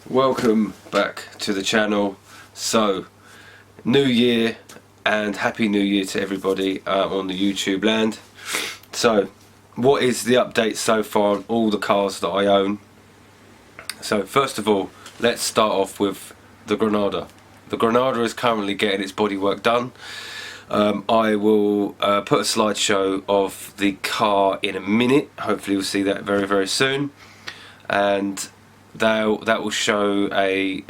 Welcome back to the channel. So, new year and happy new year to everybody on the YouTube land. So, what is the update so far on all the cars that I own? So first of all, let's start off with the Granada. The Granada is currently getting its bodywork done. I will put a slideshow of the car in a minute. Hopefully you'll see that very soon, and that will show a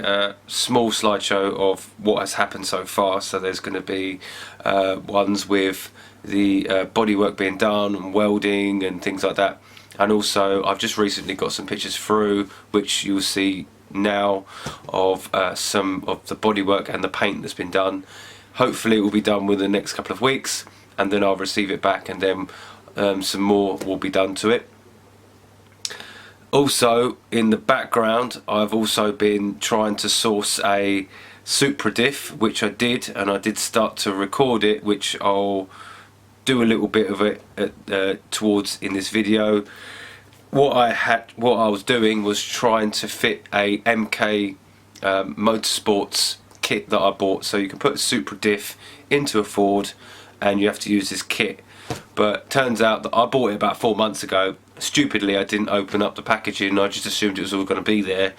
small slideshow of what has happened so far. So there's going to be ones with the bodywork being done and welding and things like that, and also I've just recently got some pictures through which you'll see now of some of the bodywork and the paint that's been done. Hopefully it will be done within the next couple of weeks, and then I'll receive it back, and then some more will be done to it. Also, in the background, I've also been trying to source a Supra DIFF, which I did, and I did start to record it, which I'll do a little bit of it towards in this video. What I was doing was trying to fit a MK motorsports kit that I bought. So you can put a Supra DIFF into a Ford, and you have to use this kit. But turns out that I bought it about 4 months ago. Stupidly, I didn't open up the packaging. I just assumed it was all going to be there.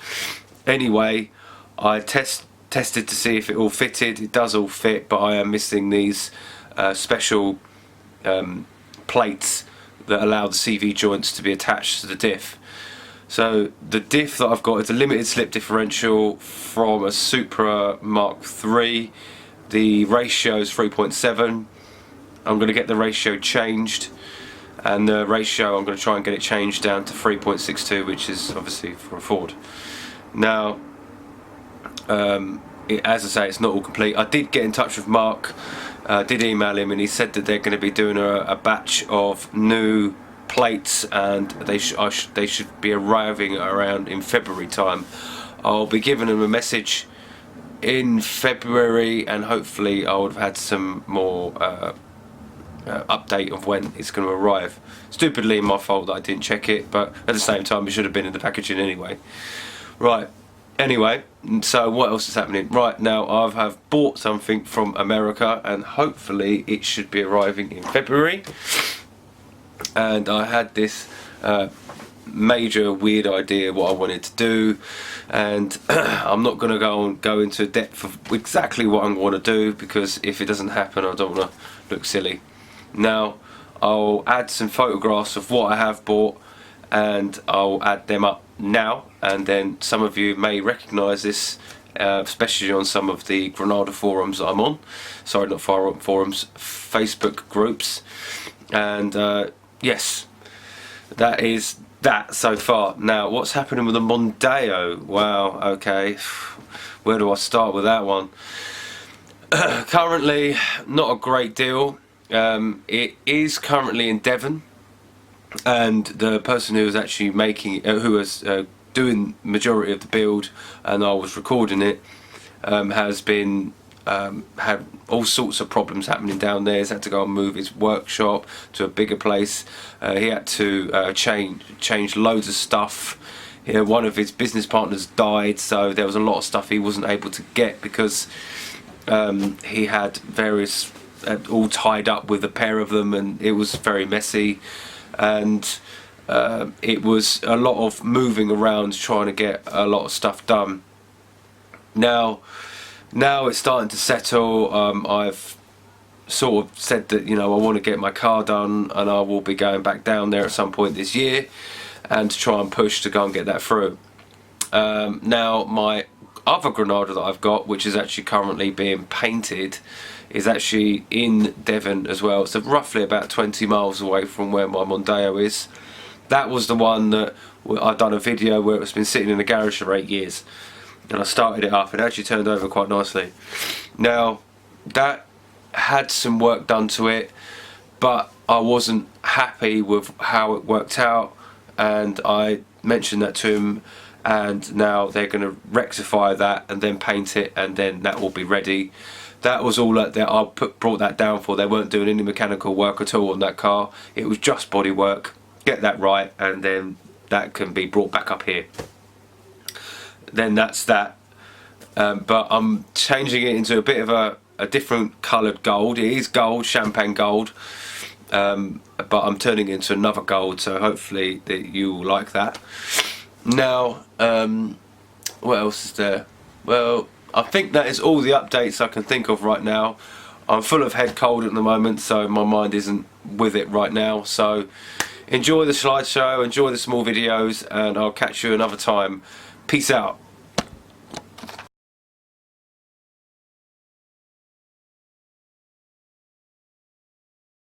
Anyway, I tested to see if it all fitted. It does all fit, but I am missing these special plates that allow the CV joints to be attached to the diff. So the diff that I've got is a limited slip differential from a Supra Mark III. The ratio is 3.7. I'm going to get the ratio changed, and the ratio I'm going to try and get it changed down to 3.62, which is obviously for a Ford. Now, as I say, it's not all complete. I did get in touch with Mark, did email him, and he said that they're going to be doing a batch of new plates, and they should be arriving around in February time. I'll be giving them a message in February, and hopefully I would have had some more update of when it's going to arrive. Stupidly my fault that I didn't check it, but at the same time it should have been in the packaging anyway. Right, anyway, so what else is happening? Right now I have bought something from America, and hopefully it should be arriving in February. And I had this major weird idea what I wanted to do, and I'm not going to go into depth of exactly what I'm going to do, because if it doesn't happen I don't want to look silly. Now I'll add some photographs of what I have bought, and I'll add them up now, and then some of you may recognise this, especially on some of the Granada forums that I'm on. Sorry, not forums, Facebook groups. And yes, that is that so far. Now, what's happening with the Mondeo? Wow, okay, where do I start with that one? Currently, not a great deal. It is currently in Devon, and the person who was actually making it, who was doing majority of the build, and I was recording it, has been had all sorts of problems happening down there. He's had to go and move his workshop to a bigger place. He had to change loads of stuff. You know, one of his business partners died, so there was a lot of stuff he wasn't able to get because he had various all tied up with a pair of them, and it was very messy, and it was a lot of moving around trying to get a lot of stuff done. Now it's starting to settle. I've sort of said that, you know, I want to get my car done, and I will be going back down there at some point this year and to try and push to go and get that through. Now my other Granada that I've got, which is actually currently being painted, is actually in Devon as well. It's roughly about 20 miles away from where my Mondeo is. That was the one that I've done a video where it's been sitting in the garage for 8 years, and I started it up and it actually turned over quite nicely. Now that had some work done to it, but I wasn't happy with how it worked out, and I mentioned that to him, and now they're going to rectify that and then paint it, and then that will be ready. That was all that I brought that down for. They weren't doing any mechanical work at all on that car. It was just body work. Get that right, and then that can be brought back up here. then that's that. But I'm changing it into a bit of a different coloured gold. It is gold, champagne gold, but I'm turning it into another gold, so hopefully that you will like that. Now, what else is there? Well, I think that is all the updates I can think of right now. I'm full of head cold at the moment, so my mind isn't with it right now. So enjoy the slideshow, enjoy the small videos, and I'll catch you another time. Peace out.